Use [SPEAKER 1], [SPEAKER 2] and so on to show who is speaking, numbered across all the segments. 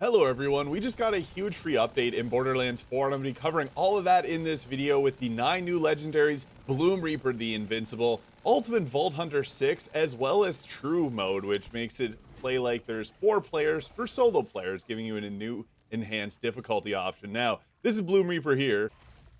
[SPEAKER 1] Hello everyone, we just got a huge free update in Borderlands 4 and I'm going to be covering all of that in this video with the 9 new legendaries, Bloomreaper the Invincible, Ultimate Vault Hunter 6, as well as True Mode, which makes it play like there's 4 players for solo players, giving you a new enhanced difficulty option. Now, this is Bloomreaper here,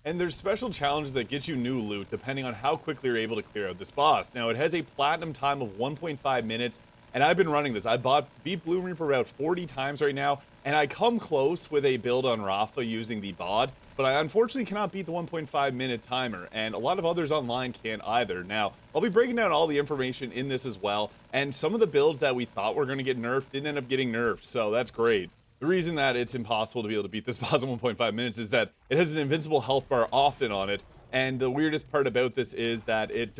[SPEAKER 1] and there's special challenges that get you new loot depending on how quickly you're able to clear out this boss. Now, it has a platinum time of 1.5 minutes, and I've been running this. I beat Bloomreaper about 40 times right now, and I come close with a build on Rafa using the bod, but I unfortunately cannot beat the 1.5 minute timer, and a lot of others online can't either. Now, I'll be breaking down all the information in this as well, and some of the builds that we thought were going to get nerfed didn't end up getting nerfed, so that's great. The reason that it's impossible to be able to beat this boss in 1.5 minutes is that it has an invincible health bar often on it, and the weirdest part about this is that it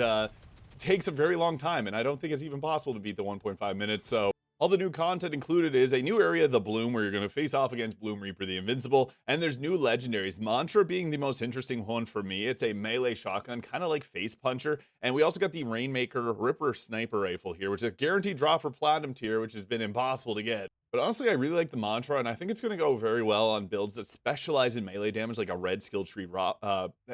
[SPEAKER 1] takes a very long time, and I don't think it's even possible to beat the 1.5 minutes, so all the new content included is a new area of the Bloom where you're going to face off against Bloomreaper the Invincible, and there's new legendaries. Mantra being the most interesting one for me. It's a melee shotgun, kind of like Face Puncher, and we also got the Rainmaker Ripper Sniper Rifle here, which is a guaranteed draw for Platinum tier, which has been impossible to get. But honestly, I really like the Mantra, and I think it's going to go very well on builds that specialize in melee damage, like a red skill tree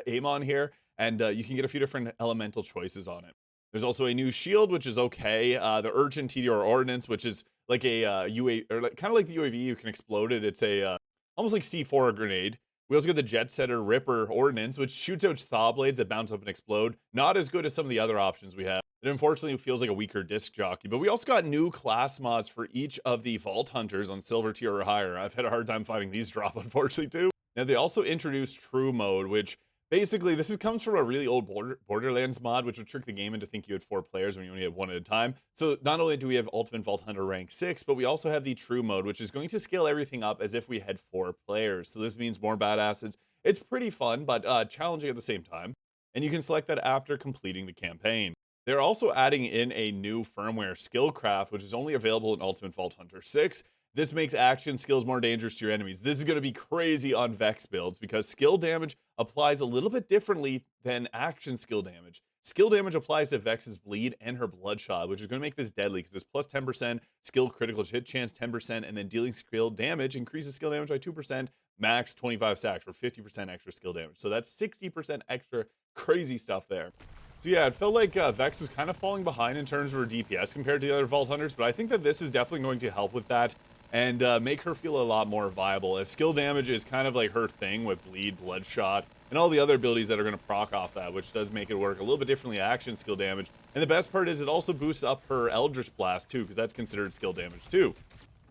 [SPEAKER 1] Amon here, and you can get a few different elemental choices on it. There's also a new shield, which is okay. The Urchin TDR Ordnance, which is like a UA, or like, kind of like the UAV, you can explode it. It's a almost like C4 grenade. We also got the Jet Setter Ripper Ordnance, which shoots out thaw blades that bounce up and explode. Not as good as some of the other options we have. It unfortunately feels like a weaker disc jockey, but we also got new class mods for each of the Vault Hunters on Silver tier or higher. I've had a hard time finding these drop, unfortunately, too. Now, they also introduced True Mode, which basically, this comes from a really old Borderlands mod, which would trick the game into thinking you had 4 players when you only had 1 at a time. So not only do we have Ultimate Vault Hunter rank 6, but we also have the True Mode, which is going to scale everything up as if we had 4 players. So this means more badasses. It's pretty fun, but challenging at the same time. And you can select that after completing the campaign. They're also adding in a new firmware Skillcraft, which is only available in Ultimate Vault Hunter 6. This makes action skills more dangerous to your enemies. This is going to be crazy on Vex builds because skill damage applies a little bit differently than action skill damage. Skill damage applies to Vex's bleed and her bloodshot, which is going to make this deadly because it's plus 10%, skill critical hit chance 10%, and then dealing skill damage increases skill damage by 2%, max 25 stacks for 50% extra skill damage. So that's 60% extra crazy stuff there. So yeah, it felt like Vex is kind of falling behind in terms of her DPS compared to the other Vault Hunters, but I think that this is definitely going to help with that and make her feel a lot more viable, as skill damage is kind of like her thing with bleed, bloodshot, and all the other abilities that are going to proc off that, which does make it work a little bit differently action skill damage. And the best part is it also boosts up her Eldritch Blast too, because that's considered skill damage too.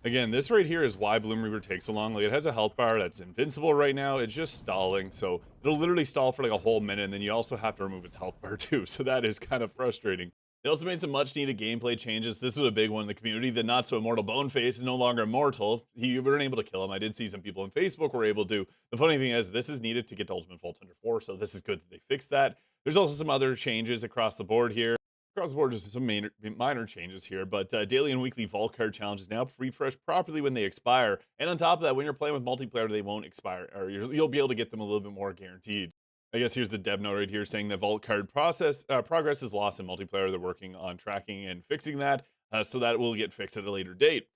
[SPEAKER 1] Again, this right here is why Bloomreaper takes so long. Like, it has a health bar that's invincible right now. It's just stalling, so it'll literally stall for like a whole minute, and then you also have to remove its health bar too, so that is kind of frustrating. They also made some much needed gameplay changes. This was a big one in the community. The not so immortal Boneface is no longer immortal. You weren't able to kill him. I did see some people on Facebook were able to. The funny thing is, this is needed to get to Ultimate Vault Hunter 4, so this is good that they fixed that. There's also some other changes across the board here. Across the board, just some minor changes here, but daily and weekly vault card challenges now refresh properly when they expire. And on top of that, when you're playing with multiplayer, they won't expire, or you'll be able to get them a little bit more guaranteed. I guess here's the dev note right here saying that vault card progress is lost in multiplayer. They're working on tracking and fixing that, so that will get fixed at a later date.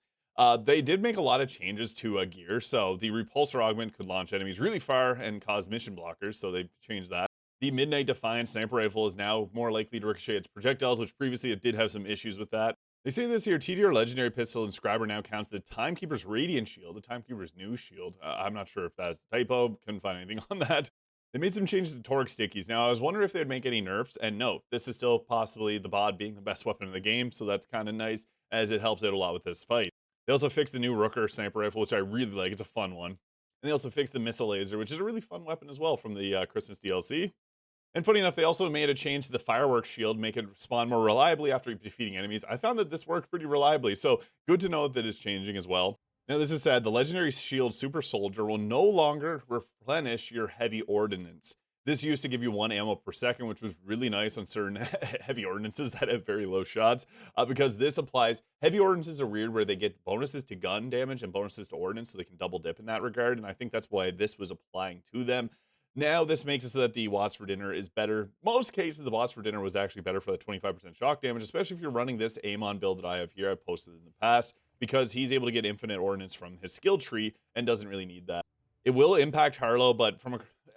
[SPEAKER 1] They did make a lot of changes to gear, so the repulsor augment could launch enemies really far and cause mission blockers, so they've changed that. The Midnight Defiance sniper rifle is now more likely to ricochet its projectiles, which previously it did have some issues with that. They say this here, TDR Legendary Pistol Inscriber now counts the Timekeeper's Radiant Shield, the Timekeeper's new shield. I'm not sure if that's a typo, couldn't find anything on that. They made some changes to Torque Stickies. Now, I was wondering if they'd make any nerfs, and no, this is still possibly the bod being the best weapon in the game, so that's kind of nice, as it helps out a lot with this fight. They also fixed the new Rooker sniper rifle, which I really like. It's a fun one. And they also fixed the Missile Laser, which is a really fun weapon as well from the Christmas DLC. And funny enough, they also made a change to the Fireworks Shield, make it spawn more reliably after defeating enemies. I found that this worked pretty reliably, so good to know that it's changing as well. Now, this is sad. The Legendary Shield Super Soldier will no longer replenish your heavy ordnance. This used to give you 1 ammo per second, which was really nice on certain heavy ordinances that have very low shots, because this applies. Heavy ordinances are weird where they get bonuses to gun damage and bonuses to ordnance, so they can double dip in that regard, and I think that's why this was applying to them. Now, this makes it so that the watts for dinner is better. Most cases, the watts for dinner was actually better for the 25% shock damage, especially if you're running this Amon build that I have here. I posted in the past. because he's able to get infinite ordnance from his skill tree and doesn't really need that. It will impact Harlow, but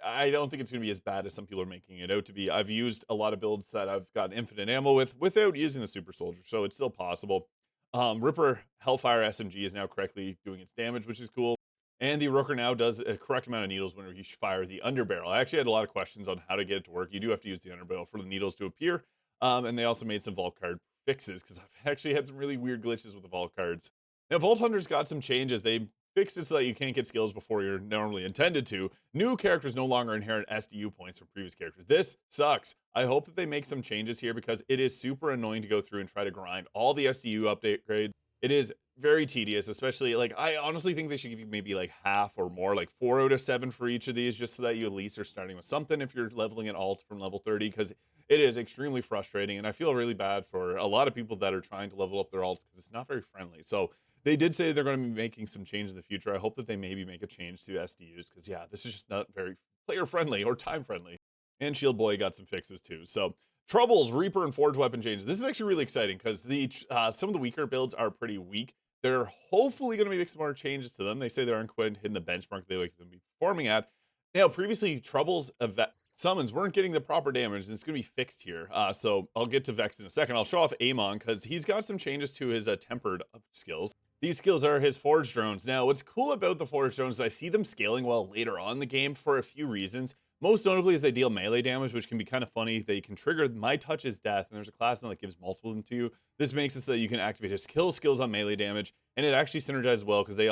[SPEAKER 1] I don't think it's going to be as bad as some people are making it out to be. I've used a lot of builds that I've got infinite ammo with without using the super soldier, so it's still possible. Ripper Hellfire SMG is now correctly doing its damage, which is cool. And the Rooker now does a correct amount of needles whenever you fire the underbarrel. I actually had a lot of questions on how to get it to work. You do have to use the underbarrel for the needles to appear. And they also made some vault card fixes because I've actually had some really weird glitches with the vault cards. Now, Vault Hunter's got some changes. They fixed it so that you can't get skills before you're normally intended to. New characters no longer inherit SDU points from previous characters. This sucks. I hope that they make some changes here because it is super annoying to go through and try to grind all the SDU update grade. It is very tedious, especially like I honestly think they should give you maybe like half or more, like 4 out of 7 for each of these, just so that you at least are starting with something if you're leveling an alt from level 30, because it is extremely frustrating. And I feel really bad for a lot of people that are trying to level up their alts because it's not very friendly. So they did say they're going to be making some changes in the future. I hope that they maybe make a change to SDUs because, yeah, this is just not very player friendly or time friendly. And Shield Boy got some fixes too. So Troubles, Reaper, and Forge weapon changes. This is actually really exciting because some of the weaker builds are pretty weak. They're hopefully going to be making some more changes to them. They say they aren't quite hitting the benchmark they like them to be performing at. Now, previously, Troubles summons weren't getting the proper damage, and it's going to be fixed here. So I'll get to Vex in a second. I'll show off Amon because he's got some changes to his tempered skills. These skills are his Forge drones. Now, what's cool about the Forge drones is I see them scaling well later on in the game for a few reasons. Most notably is they deal melee damage, which can be kind of funny. They can trigger My Touch is Death, and there's a class that gives multiple of them to you. This makes it so that you can activate his kill skills on melee damage, and it actually synergizes well because they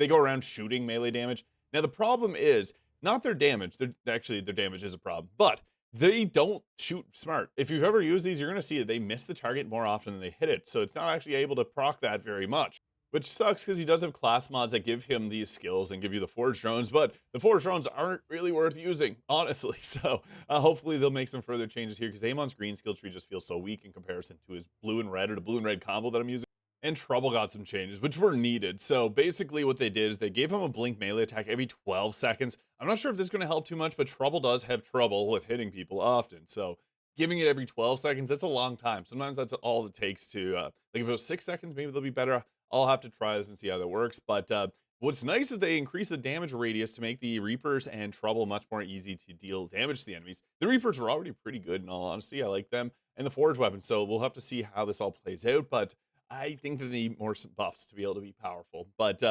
[SPEAKER 1] go around shooting melee damage. Now, the problem is not their damage. Their damage is a problem, but they don't shoot smart. If you've ever used these, you're going to see that they miss the target more often than they hit it, so it's not actually able to proc that very much. Which sucks because he does have class mods that give him these skills and give you the Forge drones, but the Forge drones aren't really worth using, honestly. So hopefully they'll make some further changes here because Amon's green skill tree just feels so weak in comparison to his blue and red or the blue and red combo that I'm using. And Trouble got some changes, which were needed. So basically what they did is they gave him a blink melee attack every 12 seconds. I'm not sure if this is going to help too much, but Trouble does have trouble with hitting people often. So giving it every 12 seconds, that's a long time. Sometimes that's all it takes to, like if it was 6 seconds, maybe they'll be better. I'll have to try this and see how that works. But what's nice is they increase the damage radius to make the Reapers and Trouble much more easy to deal damage to the enemies. The Reapers were already pretty good in all honesty. I like them. And the Forge weapons. So we'll have to see how this all plays out. But I think they need more buffs to be able to be powerful. But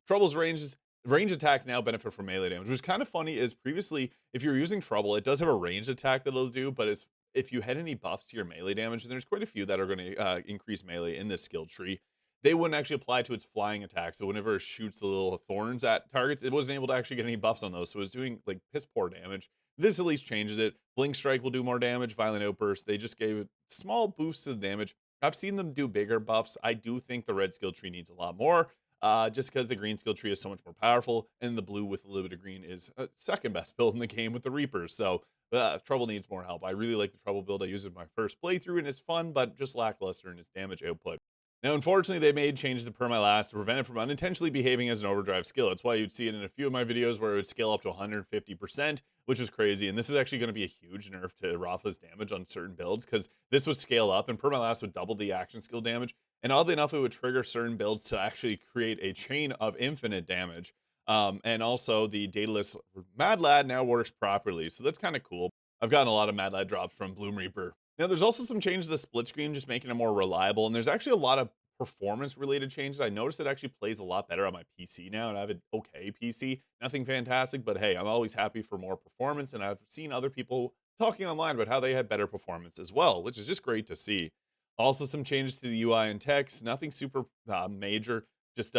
[SPEAKER 1] Trouble's range attacks now benefit from melee damage, which is kind of funny is previously, if you're using Trouble, it does have a ranged attack that it'll do, but if you had any buffs to your melee damage, and there's quite a few that are going to increase melee in this skill tree, they wouldn't actually apply to its flying attack. So whenever it shoots the little thorns at targets, it wasn't able to actually get any buffs on those. So it was doing like piss poor damage. This at least changes it. Blink Strike will do more damage. Violent Outburst, they just gave it small boosts to the damage. I've seen them do bigger buffs. I do think the red skill tree needs a lot more, just because the green skill tree is so much more powerful, and the blue with a little bit of green is second best build in the game with the Reapers. So Trouble needs more help. I really like the Trouble build. I used it in my first playthrough, and it's fun, but just lackluster in its damage output. Now, unfortunately, they made changes to Permalast to prevent it from unintentionally behaving as an overdrive skill. That's why you'd see it in a few of my videos where it would scale up to 150%, which was crazy. And this is actually going to be a huge nerf to Rafa's damage on certain builds because this would scale up and Permalast would double the action skill damage. And oddly enough, it would trigger certain builds to actually create a chain of infinite damage. And also, the dataless Mad Lad now works properly. So that's kind of cool. I've gotten a lot of Mad Lad drops from Bloomreaper. Now, there's also some changes to split screen, just making it more reliable. And there's actually a lot of performance-related changes. I noticed it actually plays a lot better on my PC now, and I have an okay PC. Nothing fantastic, but hey, I'm always happy for more performance, and I've seen other people talking online about how they had better performance as well, which is just great to see. Also, some changes to the UI and text. Nothing super major. Just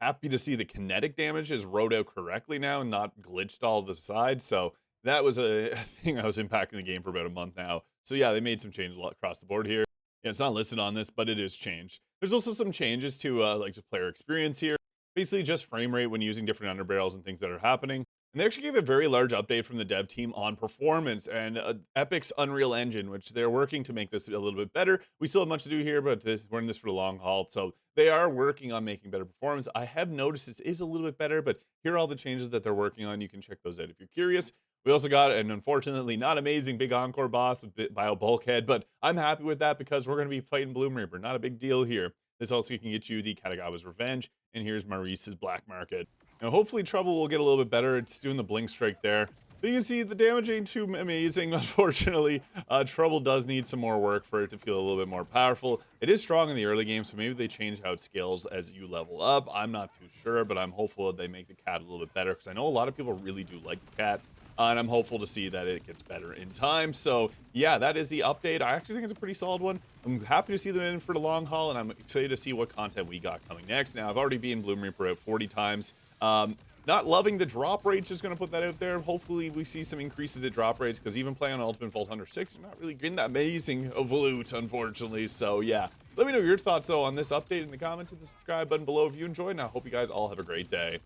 [SPEAKER 1] happy to see the kinetic damage is wrote out correctly now and not glitched all the sides. So that was a thing that was impacting the game for about a month now. So yeah, they made some changes across the board here. Yeah, it's not listed on this, but it is changed. There's also some changes to like just player experience here. Basically just frame rate when using different underbarrels and things that are happening. And they actually gave a very large update from the dev team on performance and Epic's Unreal Engine, which they're working to make this a little bit better. We still have much to do here, but we're in this for the long haul. So they are working on making better performance. I have noticed this is a little bit better, but here are all the changes that they're working on. You can check those out if you're curious. We also got an unfortunately not amazing big encore boss with Bio Bulkhead, but I'm happy with that because we're going to be fighting Bloomreaper. Not a big deal here. This also can get you the Katagawa's Revenge, and here's Maurice's Black Market. Now, hopefully Trouble will get a little bit better. It's doing the Blink Strike there. But you can see the damage ain't too amazing, unfortunately. Trouble does need some more work for it to feel a little bit more powerful. It is strong in the early game, so maybe they change how it scales as you level up. I'm not too sure, but I'm hopeful that they make the cat a little bit better, because I know a lot of people really do like the cat. And I'm hopeful to see that it gets better in time. So yeah, that is the update. I actually think it's a pretty solid one. I'm happy to see them in for the long haul, and I'm excited to see what content we got coming next. Now, I've already been Bloomreaper out 40 times. Not loving the drop rates, just going to put that out there. Hopefully we see some increases in drop rates, because even playing on Ultimate Vault Hunter 6, you're not really getting that amazing of loot, unfortunately. So yeah, let me know your thoughts though on this update in the comments. Hit the subscribe button below if you enjoyed, and I hope you guys all have a great day.